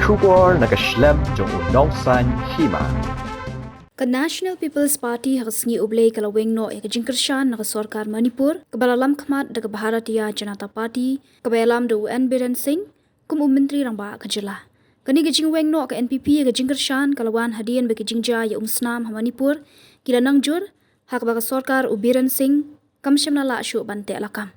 Shubor nakaslem jong unongsan hima. Ka National People's Party hagasngi ublay kalaweng no e kajingkershan naka Sarkar Manipur kabalalam khmat daga Bharatiya Janata Party kabayalam do UN Biren Singh kum Menteri rangba kajela. Kani kajingweng no ka NPP kajingkershan kalawan hadian bagi jingja ya umsnam Manipur kila nangjur hak baga Sarkar Biren Singh kamshamna la shu bante alakam.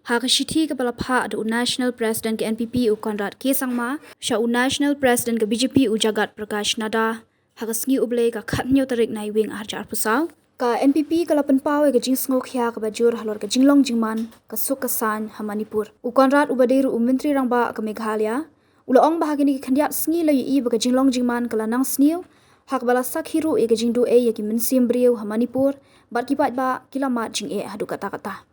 Hak shithi kepala pha do National President ke NPP u Konrad K Sangma sha u National President ke BJP u Jagat Prakash Nada hagasngi ublay ka khatnyo tarik nai wing arjar pusaw ka NPP kala penpaw ke jing sngo khya ka bajur halor ka jinglong jingman ka sukasan ha Manipur u Konrad u baderu u menteri rangba ka Meghalaya ulaong bahagini ki khandiat sngi lai i ba ka jinglong jingman kala nang sniu hak bala sakhiru e ka jingdu e ya ki mensim briu ha Manipur bat ki ba kilamat jing e hadu kata kata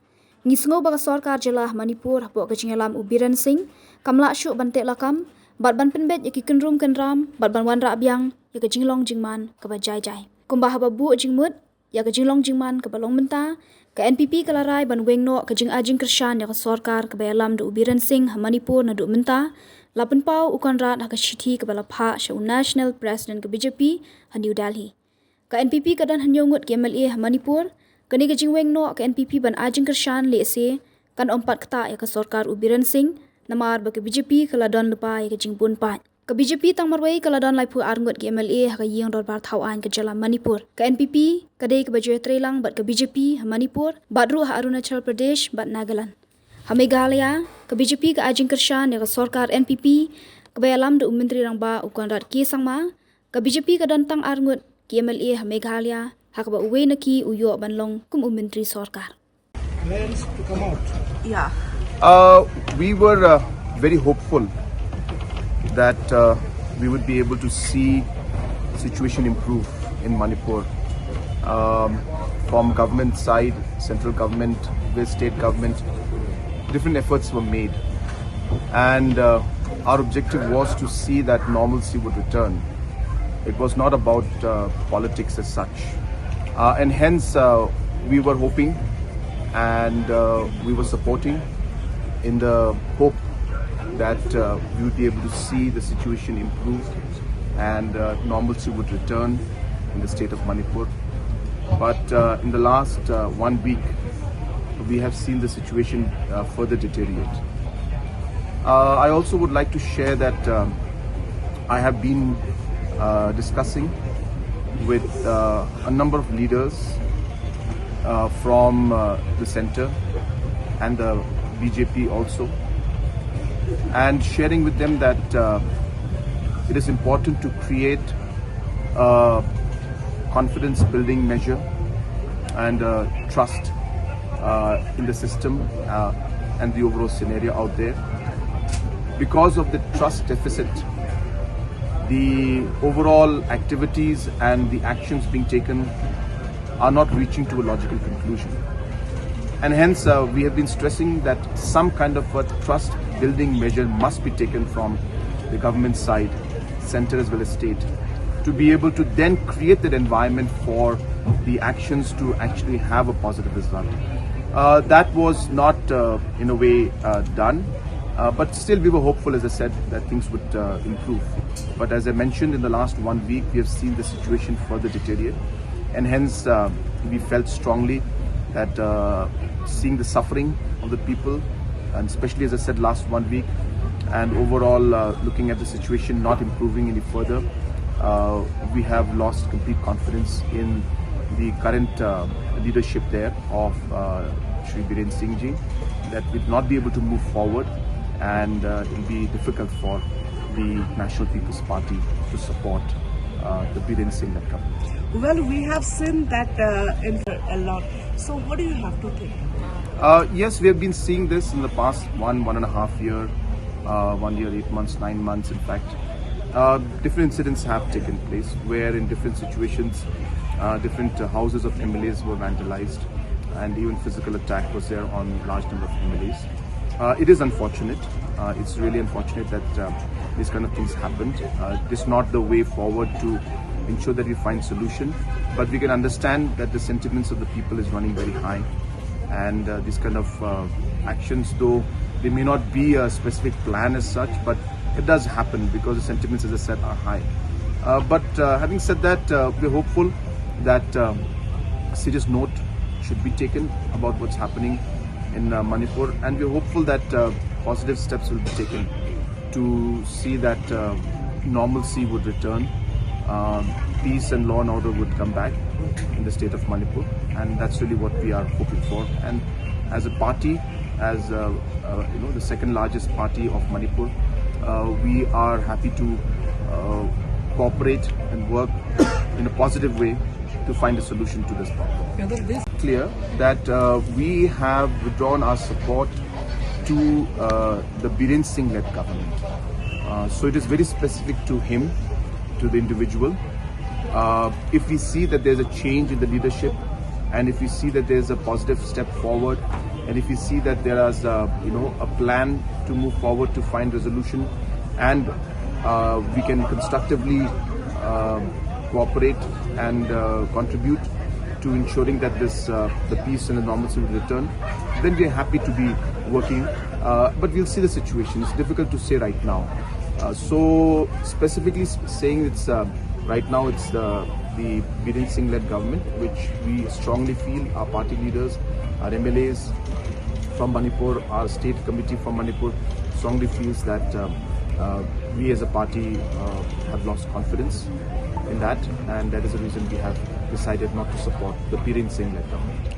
ngisngo baga Sarkar jela Manipur hapo ka jingalam u Biren Singh kamla shu bante lakam bat ban penbet ya ki kenrum kenram bat ban wan ra byang ya ka jinglong jingman ka ba jai jai kumbah ba bu jingmut ya ka jinglong jingman ka balong menta ka NPP kalarai ban weng no ka jing ajing kershan ya ka Sarkar ka bayalam do Biren Singh ha Manipur na do menta lapen pau ukan rat ha ka shithi ka bala pha sha National President ka BJP ha New Delhi ka NPP ka dan hanyongut ke MLA ha Manipur kani ka jingweng no ka NPP ban ajing kershan le se kan ompat kata ya ka Sarkar u Biren Singh namar ba ka BJP kala don lupa ya ka jingbun pat ka BJP tang marwai kala don lai pu arngot ke MLA ha ka yeng dor bar thawan ka jala Manipur ka NPP ka dei ka bajwe trelang bat ka BJP ha Manipur badru ha Arunachal Pradesh bat Nagaland ha Meghalaya ka BJP ka ajing kershan ya ka Sarkar NPP ka bayalam do menteri rangba u Konrad K Sangma ka BJP ka don tang arngot ke MLA ha Meghalaya ha ka ba uwe naki u yo banlong kum menteri Sarkar plans to come out. Yeah. We were very hopeful that we would be able to see the situation improve in Manipur. From government side, central government, with state government, different efforts were made. And our objective was to see that normalcy would return. It was not about politics as such. And hence we were hoping and we were supporting in the hope that we would be able to see the situation improve and normalcy would return in the state of Manipur. But in the last 1 week, we have seen the situation further deteriorate. I also would like to share that I have been discussing with a number of leaders from the center and the BJP also, and sharing with them that it is important to create a confidence building measure and trust in the system and the overall scenario out there. Because of the trust deficit, the overall activities and the actions being taken are not reaching to a logical conclusion. And hence we have been stressing that some kind of a trust building measure must be taken from the government side, center as well as state, to be able to then create that environment for the actions to actually have a positive result. That was not in a way done. But still we were hopeful, as I said, that things would improve. But as I mentioned, in the last 1 week, we have seen the situation further deteriorate. And hence, we felt strongly that seeing the suffering of the people, and especially, as I said, last 1 week, and overall looking at the situation not improving any further, we have lost complete confidence in the current leadership there of Shri Biren Singh Ji, that we will not be able to move forward, and it will be difficult for the National People's Party to support the Biren Singh government. Well, we have seen that in a lot. So what do you have to think? Yes, we have been seeing this in the past 1.5 year, 1 year, 8 months, 9 months, in fact. Different incidents have taken place where in different situations, different houses of MLAs were vandalized, and even physical attack was there on large number of MLAs. It is unfortunate. It's really unfortunate that these kind of things happened. It is not the way forward to ensure that we find solution, but we can understand that the sentiments of the people is running very high, and these kind of actions, though they may not be a specific plan as such, but it does happen because the sentiments, as I said, are high. But having said that, we're hopeful that a serious note should be taken about what's happening in Manipur, and we're hopeful that positive steps will be taken to see that normalcy would return, peace and law and order would come back in the state of Manipur, and that's really what we are hoping for. And as a party, as the second largest party of Manipur, we are happy to cooperate and work in a positive way to find a solution to this problem. Clear that we have withdrawn our support to the Biren Singh-led government. So it is very specific to him, to the individual. If we see that there's a change in the leadership, and if we see that there's a positive step forward, and if we see that there is a plan to move forward to find resolution, and we can constructively cooperate and contribute to ensuring that the peace and the normalcy will return, then we are happy to be working. But we'll see the situation. It's difficult to say right now. So specifically saying it's right now it's the Biren Singh-led government, which we strongly feel, our party leaders, our MLAs from Manipur, our state committee from Manipur strongly feels that we as a party have lost confidence in that, and that is the reason we have decided not to support the Biren Singh-led government.